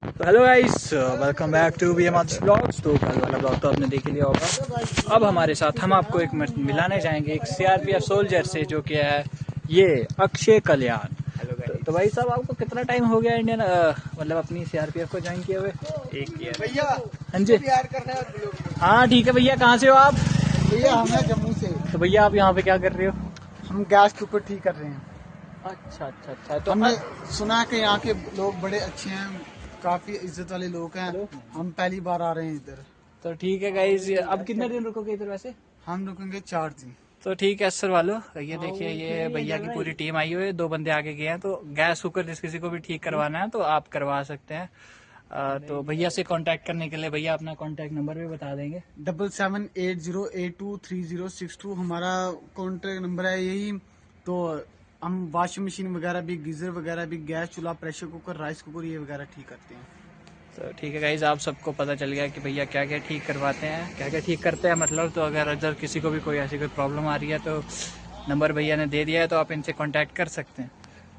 तो hello guys, welcome back to B M blogs. तो कल वाला ब्लॉग तो आपने देख लिया होगा। अब हमारे साथ हम आपको एक मिलाने जाएंगे एक सीआरपीएफ सोल्जर से, जो कि है ये अक्षय कल्याण। तो भाई साहब, आपको कितना टाइम हो गया इंडियन मतलब अपनी सीआरपीएफ को ज्वाइन किए हुए? एक ईयर भैया। हाँ जी, हाँ ठीक है भैया। कहाँ से हो आप? भैया हम हैं जम्मू से। तो भैया आप यहाँ पे क्या कर रहे हो? हम गैस के ऊपर ठीक कर रहे हैं। अच्छा अच्छा अच्छा। तो हमने सुना है कि यहाँ के लोग बड़े अच्छे हैं, काफी इज्जत वाले लोग हैं। हम पहली बार आ रहे हैं इधर। तो ठीक है गाइस, अब कितने दिन रुकोगे इधर वैसे? हम रुकेंगे 4 दिन। तो ठीक है सर वालों, ये देखिए ये भैया की पूरी टीम आई हुई है। 2 बंदे आगे गए हैं। तो गैस कुकर जिस किसी को भी ठीक करवाना है तो आप करवा सकते हैं। तो भैया से कांटेक्ट करने के लिए भैया अपना कांटेक्ट नंबर भी बता देंगे। 7780823062 हमारा कॉन्टेक्ट नंबर है यही। तो हम वॉशिंग मशीन वगैरह भी, गीजर वगैरह भी, गैस चूल्हा, प्रेशर कुकर, राइस कुकर ये वगैरह ठीक करते हैं। तो ठीक है गाइज, आप सबको पता चल गया कि भैया क्या क्या ठीक करवाते हैं, क्या क्या ठीक करते हैं मतलब। तो अगर किसी को भी कोई ऐसी कोई प्रॉब्लम आ रही है तो नंबर भैया ने दे दिया है, तो आप इनसे कांटेक्ट कर सकते हैं।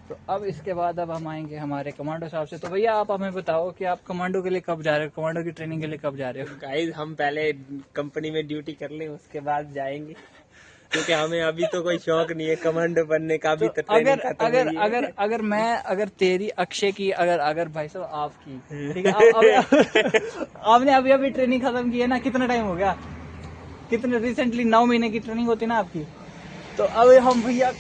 तो अब इसके बाद अब हम आएंगे हमारे कमांडो साहब से। तो भैया आप हमें बताओ कि आप कमांडो के लिए कब जा रहे हो, कमांडो की ट्रेनिंग के लिए कब जा रहे हो? गाइस, हम पहले कंपनी में ड्यूटी कर लें, उसके बाद जाएंगे, क्योंकि हमें अभी तो कोई शौक नहीं है कमांडो बनने का। अभी तो ट्रेनिंग खत्म अगर हुई है। अगर अगर मैं अगर तेरी अक्षय की अगर भाई साहब आपकी, ठीक है, आपने अभी अभी ट्रेनिंग खत्म की है ना? कितना टाइम हो गया? कितने रिसेंटली 9 महीने की ट्रेनिंग होती है ना आपकी। तो अब हम भैया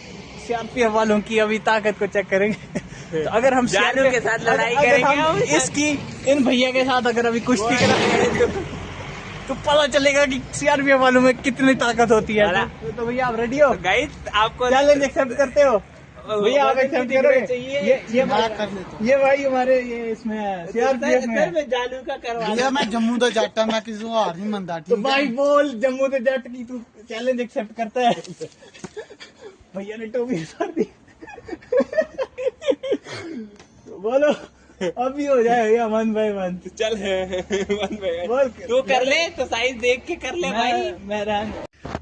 सीआरपीएफ वालों की अभी ताकत को चेक करेंगे। तो अगर हम जानू के साथ लड़ाई अगर करेंगे हम इसकी इन भैया के साथ अगर अभी कुश्ती करेंगे तो पता चलेगा कि सीआरपीएफ वालों में कितनी ताकत होती है। तो भैया आप रेडी हो? गाइस, आपको चैलेंज एक्सेप्ट करते हो? भैया आप एक्सेप्ट करोगे? ये मैं कर लेता हूँ। ये भाई हमारे ये इसमें सीआरपीएफ में है। मैं जानू का करवा भैया मैं जम्मू तो जाटा, मैं किसी को हार नहीं मनता। तो ठीक भाई है बोल, जम्मू से जट की तू चैलेंज एक्सेप्ट करता है? भैया ने टोपी उतार दी। बोलो, अभी हो जाए भैया, मन भाई मन। चल वन भाई, बोल तू कर ले तो साइज देख के कर ले भाई। मैं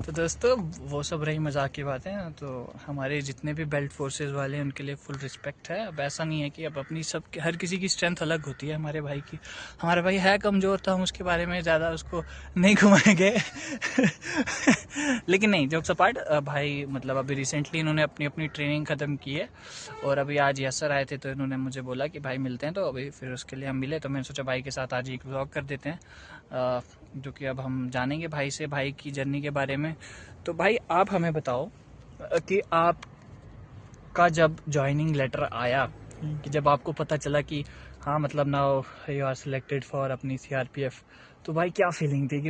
तो दोस्तों, वो सब रही मजाक की बातें। तो हमारे जितने भी बेल्ट फोर्सेस वाले हैं उनके लिए फुल रिस्पेक्ट है। अब ऐसा नहीं है कि अब अपनी सब हर किसी की स्ट्रेंथ अलग होती है। हमारे भाई की, हमारा भाई है कमज़ोर, तो हम उसके बारे में ज़्यादा उसको नहीं घुमाएंगे। लेकिन नहीं, जोक्स अपार्ट, भाई मतलब अभी रिसेंटली इन्होंने अपनी अपनी ट्रेनिंग ख़त्म की है। और अभी आज यसर आए थे तो इन्होंने मुझे बोला कि भाई मिलते हैं। तो अभी फिर उसके लिए हम मिले, तो मैंने सोचा भाई के साथ आज एक व्लॉग कर देते हैं, जो कि अब हम जानेंगे भाई से, भाई की जर्नी के बारे में। तो भाई आप हमें बताओ कि आपका जब ज्वाइनिंग लेटर आया, कि जब आपको पता चला कि हाँ मतलब now you are selected for अपनी सीआरपीएफ, तो भाई क्या फीलिंग थी?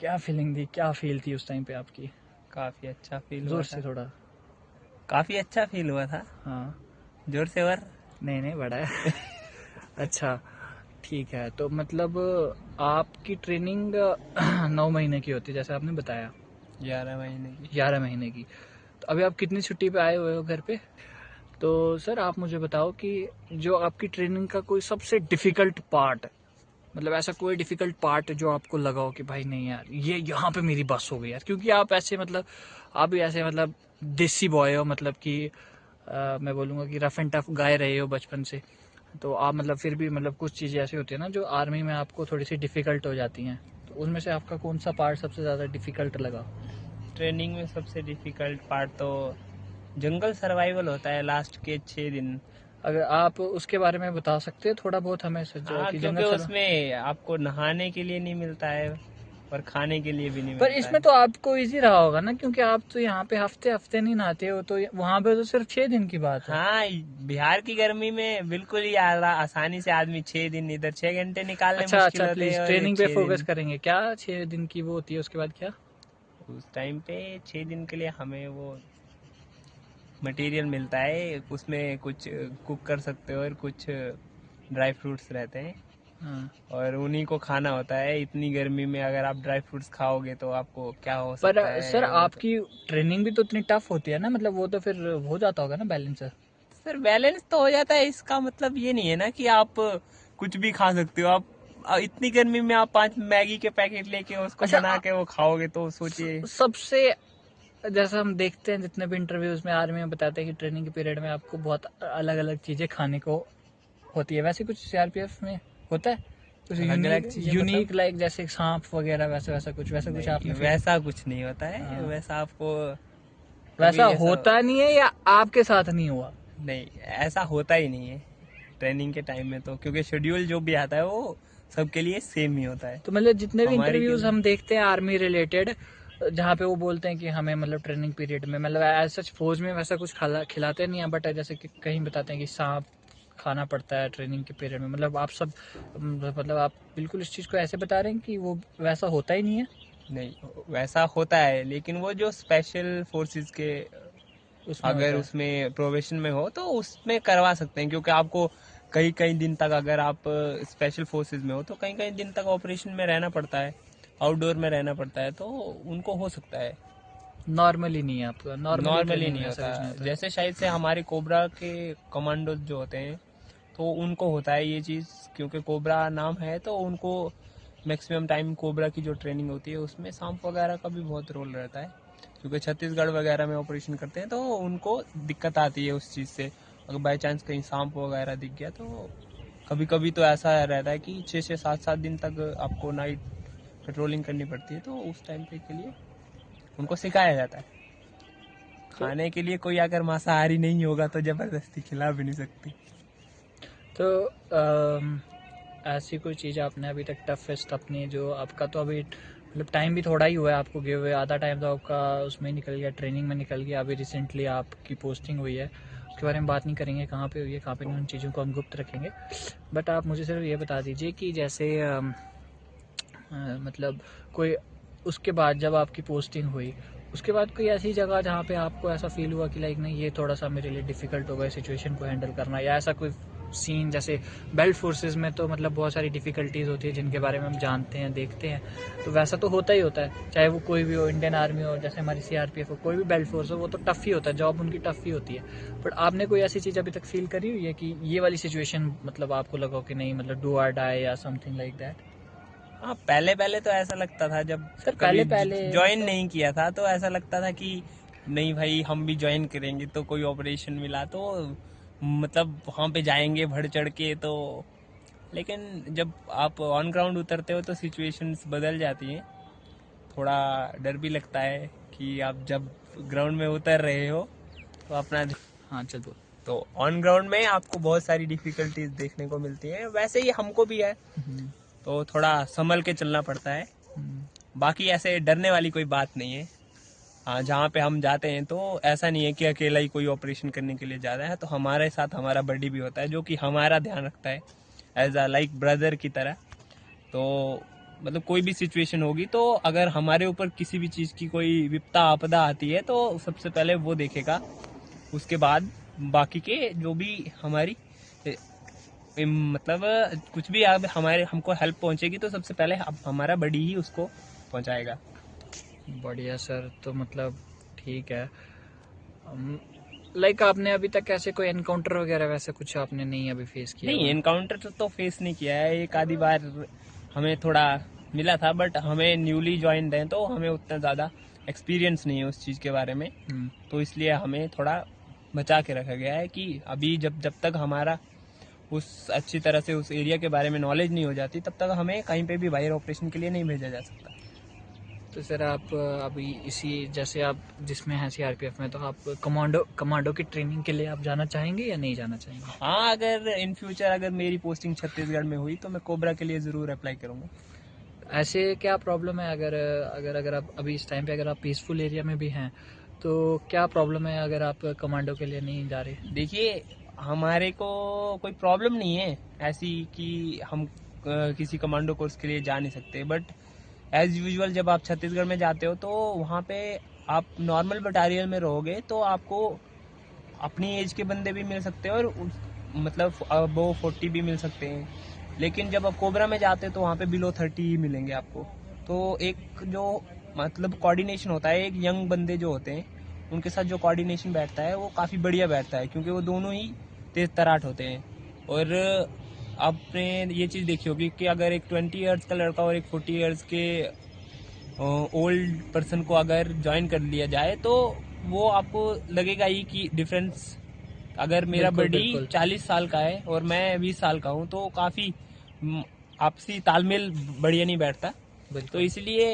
क्या फीलिंग थी, क्या फील थी उस टाइम पे आपकी? काफी अच्छा फील हुआ जोर था। से थोड़ा। काफी अच्छा फील हुआ था। हाँ, जोर से और नहीं बड़ा है। अच्छा ठीक है। तो मतलब आपकी ट्रेनिंग 9 महीने की होती है जैसे आपने बताया, 11 महीने की। 11 महीने की। तो अभी आप कितनी छुट्टी पे आए हुए हो घर पे? तो सर आप मुझे बताओ कि जो आपकी ट्रेनिंग का कोई सबसे डिफिकल्ट पार्ट, मतलब ऐसा कोई डिफिकल्ट पार्ट जो आपको लगा हो कि भाई नहीं यार ये यहाँ पे मेरी बस हो गई यार, क्योंकि आप ऐसे मतलब आप भी ऐसे मतलब देसी बॉय हो, मतलब कि मैं बोलूँगा कि रफ एंड टफ गाय रहे हो बचपन से। तो आप मतलब फिर भी मतलब कुछ चीज़ें ऐसी होती है ना जो आर्मी में आपको थोड़ी सी डिफिकल्ट हो जाती हैं। तो उनमें से आपका कौन सा पार्ट सबसे ज़्यादा डिफिकल्ट लगा? ट्रेनिंग में सबसे डिफिकल्ट पार्ट तो जंगल सर्वाइवल होता है, लास्ट के 6 दिन। अगर आप उसके बारे में बता सकते हैं थोड़ा बहुत हमें हाँ, कि क्योंकि जंगल उसमें आपको नहाने के लिए नहीं मिलता है और खाने के लिए भी नहीं पर मिलता इसमें है। तो आपको इजी रहा होगा ना, क्योंकि आप तो यहाँ पे हफ्ते हफ्ते नहीं नहाते हो, तो वहाँ पे तो सिर्फ 6 दिन की बात है। हाँ, बिहार की गर्मी में बिल्कुल ही आसानी से आदमी 6 दिन, इधर 6 घंटे निकालने अच्छा मुश्किल अच्छा, होते प्लीज हैं और ये ट्रेनिंग पे 6 फोकस दिन। करेंगे। क्या 6 दिन की वो होती है, उसके बाद क्या? उस टाइम पे 6 दिन के लिए हमें वो मटेरियल मिलता है, उसमें कुछ कुक कर सकते हो और कुछ ड्राई फ्रूट्स रहते हैं हाँ। और उन्हीं को खाना होता है। इतनी गर्मी में अगर आप ड्राई फ्रूट्स खाओगे तो आपको क्या हो पर सकता सर है वो तो। आपकी ट्रेनिंग भी तो इतनी टफ होती है ना, मतलब वो तो फिर हो जाता होगा ना बैलेंस? सर, बैलेंस तो हो जाता है, इसका मतलब ये नहीं है ना कि आप कुछ भी खा सकते हो। आप इतनी गर्मी में आप 5 मैगी के पैकेट लेके उसको अच्छा बना के वो खाओगे तो सोचिए। सबसे, जैसा हम देखते हैं जितने भी इंटरव्यूज में आर्मी में बताते हैं कि ट्रेनिंग के पीरियड में आपको बहुत अलग अलग चीजें खाने को होती है, वैसे कुछ सीआरपीएफ में? होता है कुछ अलग-अलग चीजें यूनिक लाइक जैसे सांप वगैरह वैसा कुछ आपने feel- वैसा कुछ नहीं होता है। हाँ। वैसा आपको वैसा कभी ऐसा होता नहीं है या आपके साथ नहीं हुआ? नहीं, ऐसा होता ही नहीं है ट्रेनिंग के टाइम में, तो क्योंकि शेड्यूल जो भी आता है वो सबके लिए सेम ही होता है। तो मतलब जितने भी हमारे इंटरव्यूज के- हम देखते हैं आर्मी रिलेटेड, जहाँ पे वो बोलते हैं कि हमें मतलब ट्रेनिंग पीरियड में मतलब एज सच फौज में वैसा कुछ खिलाते नहीं है, बट जैसे कि कहीं बताते हैं कि सांप खाना पड़ता है ट्रेनिंग के पीरियड में, मतलब आप सब मतलब आप बिल्कुल इस चीज़ को ऐसे बता रहे हैं कि वो वैसा होता ही नहीं है? नहीं, वैसा होता है, लेकिन वो जो स्पेशल फोर्सेस के उसमें अगर होता है। उसमें प्रोबेशन में हो तो उसमें करवा सकते हैं, क्योंकि आपको कई कई दिन तक, अगर आप स्पेशल फोर्सेस में हो तो कई कई दिन तक ऑपरेशन में रहना पड़ता है, आउटडोर में रहना पड़ता है, तो उनको हो सकता है। नॉर्मली नहीं है आपका? नॉर्मली नॉर्मली ट्रेनिंग नहीं में ऐसा होता, कुछ नहीं होता? जैसे शायद से हमारे कोबरा के कमांडो जो होते हैं तो उनको होता है ये चीज़, क्योंकि कोबरा नाम है तो उनको मैक्सिमम टाइम कोबरा की जो ट्रेनिंग होती है उसमें सांप वगैरह का भी बहुत रोल रहता है, क्योंकि छत्तीसगढ़ वगैरह में ऑपरेशन करते हैं तो उनको दिक्कत आती है उस चीज़ से। अगर बाई चांस कहीं सांप वगैरह दिख गया तो कभी कभी तो ऐसा रहता है कि 6 से 7 दिन तक आपको नाइट पेट्रोलिंग करनी पड़ती है, तो उस टाइम पे के लिए उनको सिखाया जाता है। खाने के लिए कोई अगर मांसाहारी नहीं होगा तो जबरदस्ती खिला भी नहीं सकती। तो ऐसी कोई चीज़ आपने अभी तक टफेस्ट अपनी, जो आपका तो अभी मतलब टाइम भी थोड़ा ही हुआ है आपको गए हुए, आधा टाइम तो आपका उसमें निकल गया, ट्रेनिंग में निकल गया, अभी रिसेंटली आपकी पोस्टिंग हुई है, उसके बारे में बात नहीं करेंगे कहाँ पे हुई है कहाँ पे नहीं, उन चीज़ों को हम गुप्त रखेंगे। बट आप मुझे सिर्फ ये बता दीजिए कि जैसे मतलब कोई उसके बाद जब आपकी पोस्टिंग हुई उसके बाद कोई ऐसी जगह जहाँ पे आपको ऐसा फील हुआ कि लाइक नहीं ये थोड़ा सा मेरे लिए डिफिकल्ट होगा सिचुएशन को हैंडल करना, या ऐसा कोई सीन? जैसे बेल्ट फोर्सेस में तो मतलब बहुत सारी डिफिकल्टीज होती है जिनके बारे में हम जानते हैं देखते हैं, तो वैसा तो होता ही होता है, चाहे वो कोई भी हो, इंडियन आर्मी हो, जैसे हमारी सीआरपीएफ हो, कोई भी बेल्ट फोर्स हो, वो तो टफ ही होता है, जॉब उनकी टफ ही होती है। बट आपने कोई ऐसी चीज़ अभी तक फील करी हुई है कि ये वाली सिचुएशन मतलब आपको लगा हो कि नहीं मतलब डू आर डाई या समथिंग लाइक दैट? हाँ, पहले पहले तो ऐसा लगता था, जब सर कभी पहले ज्वाइन मतलब नहीं किया था तो ऐसा लगता था कि नहीं भाई हम भी ज्वाइन करेंगे, तो कोई ऑपरेशन मिला तो मतलब वहाँ पे जाएंगे बढ़ चढ़ के, तो लेकिन जब आप ऑन ग्राउंड उतरते हो तो सिचुएशंस बदल जाती हैं। थोड़ा डर भी लगता है कि आप जब ग्राउंड में उतर रहे हो तो अपना, हाँ चल बोल। तो ऑन ग्राउंड में आपको बहुत सारी डिफिकल्टीज देखने को मिलती हैं, वैसे ही हमको भी है, तो थोड़ा संभल के चलना पड़ता है। बाकी ऐसे डरने वाली कोई बात नहीं है। हाँ, जहाँ पे हम जाते हैं तो ऐसा नहीं है कि अकेला ही कोई ऑपरेशन करने के लिए जा रहा है, तो हमारे साथ हमारा बडी भी होता है जो कि हमारा ध्यान रखता है एज अ लाइक ब्रदर की तरह। तो मतलब कोई भी सिचुएशन होगी तो अगर हमारे ऊपर किसी भी चीज़ की कोई विपदा आपदा आती है तो सबसे पहले वो देखेगा, उसके बाद बाकी के जो भी हमारी मतलब कुछ भी अब हमारे हमको हेल्प पहुंचेगी तो सबसे पहले हमारा बड़ी ही उसको पहुंचाएगा। बढ़िया सर, तो मतलब ठीक है। लाइक आपने अभी तक ऐसे कोई एनकाउंटर वगैरह वैसे कुछ आपने नहीं अभी फेस किया नहीं, हुआ? एनकाउंटर तो फेस नहीं किया है, एक आधी बार हमें थोड़ा मिला था, बट हमें न्यूली ज्वाइंड है तो हमें उतना ज़्यादा एक्सपीरियंस नहीं है उस चीज़ के बारे में, तो इसलिए हमें थोड़ा बचा के रखा गया है कि अभी जब जब तक हमारा उस अच्छी तरह से उस एरिया के बारे में नॉलेज नहीं हो जाती तब तक हमें कहीं पे भी बाहर ऑपरेशन के लिए नहीं भेजा जा सकता। तो सर आप अभी इसी जैसे आप जिसमें हैं सीआरपीएफ में, तो आप कमांडो की ट्रेनिंग के लिए आप जाना चाहेंगे या नहीं जाना चाहेंगे? हाँ, अगर इन फ्यूचर अगर मेरी पोस्टिंग छत्तीसगढ़ में हुई तो मैं कोबरा के लिए ज़रूर अप्लाई करूँगा। ऐसे क्या प्रॉब्लम है अगर अगर अगर आप अभी इस टाइम पे अगर आप पीसफुल एरिया में भी हैं तो क्या प्रॉब्लम है अगर आप कमांडो के लिए नहीं जा रहे? देखिए, हमारे को कोई प्रॉब्लम नहीं है ऐसी कि हम किसी कमांडो कोर्स के लिए जा नहीं सकते, बट एज यूजुअल जब आप छत्तीसगढ़ में जाते हो तो वहाँ पे आप नॉर्मल बटालियन में रहोगे तो आपको अपनी एज के बंदे भी मिल सकते हैं और मतलब वो 40 भी मिल सकते हैं, लेकिन जब आप कोबरा में जाते हो तो वहाँ पे बिलो 30 ही मिलेंगे आपको। तो एक जो मतलब कोऑर्डिनेशन होता है, एक यंग बंदे जो होते हैं उनके साथ जो कोऑर्डिनेशन बैठता है वो काफ़ी बढ़िया बैठता है, क्योंकि वो दोनों ही तेज तराट होते हैं। और आपने ये चीज़ देखी होगी कि अगर एक 20 ईयर्स का लड़का और एक 40 ईयर्स के ओल्ड पर्सन को अगर ज्वाइन कर लिया जाए तो वो आपको लगेगा ही कि डिफरेंस, अगर मेरा बिल्कुल, बडी बिल्कुल। 40 साल का है और मैं 20 साल का हूँ तो काफ़ी आपसी तालमेल बढ़िया नहीं बैठता। तो इसलिए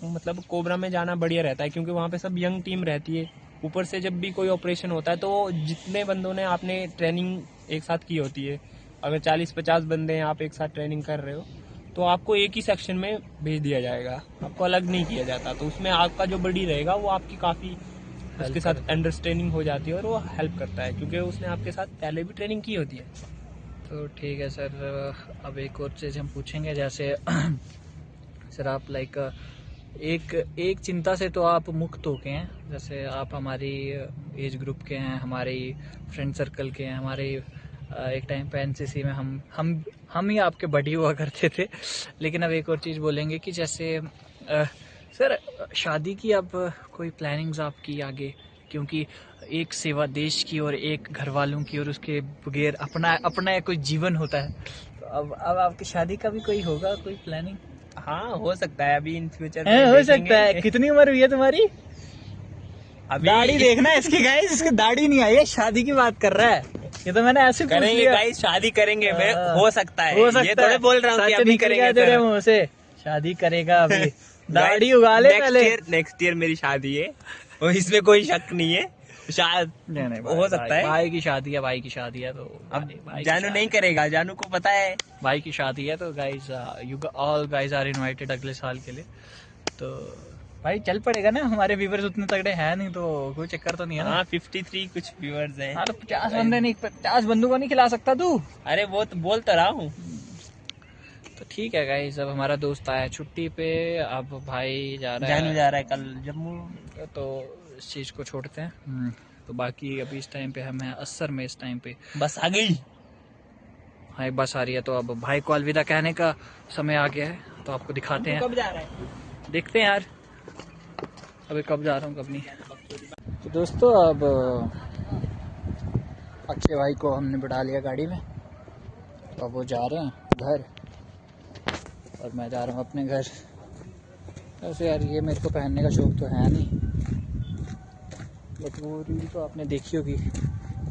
मतलब कोबरा में जाना बढ़िया रहता है, क्योंकि वहाँ पे सब यंग टीम रहती है। ऊपर से जब भी कोई ऑपरेशन होता है तो जितने बंदों ने आपने ट्रेनिंग एक साथ की होती है, अगर 40-50 बंदे हैं आप एक साथ ट्रेनिंग कर रहे हो, तो आपको एक ही सेक्शन में भेज दिया जाएगा, आपको अलग नहीं किया जाता। तो उसमें आपका जो बडी रहेगा वो आपकी काफ़ी उसके साथ अंडरस्टैंडिंग हो जाती है और वो हेल्प करता है, क्योंकि उसने आपके साथ पहले भी ट्रेनिंग की होती है। तो ठीक है सर, अब एक और चीज़ हम पूछेंगे, जैसे सर आप लाइक एक चिंता से तो आप मुक्त हो गए हैं, जैसे आप हमारी एज ग्रुप के हैं, हमारे फ्रेंड सर्कल के हैं, हमारे एक टाइम पे एनसीसी में हम ही आपके बडी हुआ करते थे। लेकिन अब एक और चीज़ बोलेंगे कि जैसे सर शादी की अब कोई प्लानिंग्स आपकी आगे, क्योंकि एक सेवा देश की और एक घर वालों की और उसके बगैर अपना कोई जीवन होता है। तो अब आपकी शादी का भी कोई होगा, कोई प्लानिंग? हाँ, हो सकता है अभी इन फ्यूचर हो सकता है। कितनी उम्र हुई है तुम्हारी? अभी दाढ़ी देखना है इसकी गाइस, इसकी दाढ़ी नहीं आई है, शादी की बात कर रहा है। ये तो मैंने ऐसे पूछ करेंगे लिया। गाइस, शादी करेंगे। मैं हो सकता है, हो सकता ये थोड़े बोल रहा हूँ कि अभी करेंगे तेरे मुंह से। शादी करेगा अभी। दाढ़ी उगा ले पहले। नेक्स्ट ईयर मेरी शादी है और इसमें कोई शक नहीं है। शायद नहीं हो सकता है। भाई की शादी है तो अब जानू नहीं करेगा, जानू को पता है भाई की शादी है, तो guys you all guys are invited अगले साल के लिए। तो भाई चल पड़ेगा ना, हमारे व्यूवर्स उतने तगड़े हैं नहीं, तो कोई चक्कर तो नहीं है ना। हाँ, 53 कुछ व्यूअर्स हैं। हाँ, तो 50 बंदे नहीं, 50 बंदों को नहीं खिला सकता तू? अरे वो तो बोल तो रहा हूँ। तो ठीक है गाइस, अब हमारा दोस्त आया छुट्टी पे, अब भाई जानू जा रहा है कल जम्मू, तो इस चीज को छोड़ते हैं। तो बाकी अभी इस टाइम पे हम हैं असर में, इस टाइम पे बस आ गई। हाँ, एक बस आ रही है, तो अब भाई को अलविदा कहने का समय आ गया है, तो आपको दिखाते हैं। कब जा रहा है? देखते हैं यार, अभी कब जा रहा हूँ कब नहीं। तो दोस्तों अब अक्षय भाई को हमने बिठा लिया गाड़ी में, तो अब वो जा रहे हैं घर और मैं जा रहा हूँ अपने घर। वैसे यार ये मेरे को पहनने का शौक तो है नहीं, बट वो रील तो आपने देखी होगी,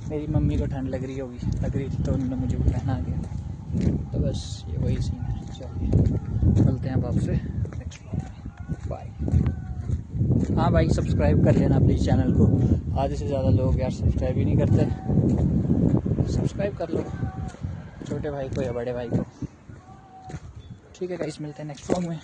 मेरी मम्मी को ठंड लग रही थी तो उन्होंने मुझे वो पहना दिया। तो बस ये वही सीन है। चलिए मिलते हैं अब आपसे नेक्स्ट ब्लॉग में, बाय। हाँ भाई, सब्सक्राइब कर लेना प्लीज़ चैनल को, आधे से ज़्यादा लोग यार सब्सक्राइब ही नहीं करते। सब्सक्राइब कर लो, छोटे भाई को या बड़े भाई को। ठीक है गाइस, मिलते हैं नेक्स्ट ब्लॉग में।